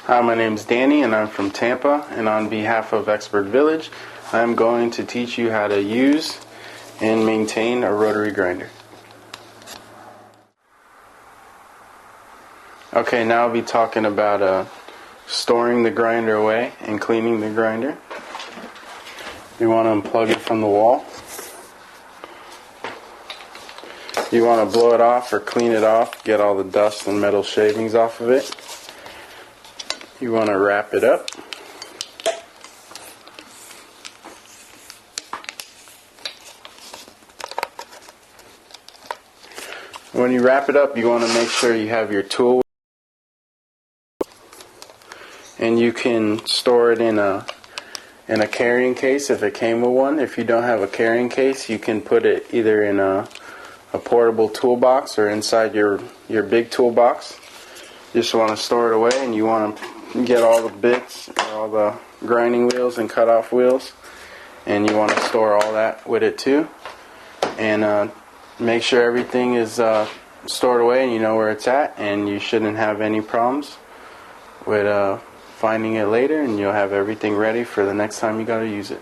Hi, my name is Danny and I'm from Tampa, and on behalf of Expert Village, I'm going to teach you how to use and maintain a rotary grinder. Okay, now I'll be talking about storing the grinder away and cleaning the grinder. You want to unplug it from the wall. You want to blow it off or clean it off, get all the dust and metal shavings off of it. You want to wrap it up. When you wrap it up, you want to make sure you have your tool, and you can store it in a carrying case if it came with one. If you don't have a carrying case, you can put it either in a portable toolbox or inside your big toolbox. You just want to store it away, and you want to get all the bits, all the grinding wheels and cutoff wheels, and you want to store all that with it too. And make sure everything is stored away and you know where it's at, and you shouldn't have any problems with finding it later, and you'll have everything ready for the next time you got to use it.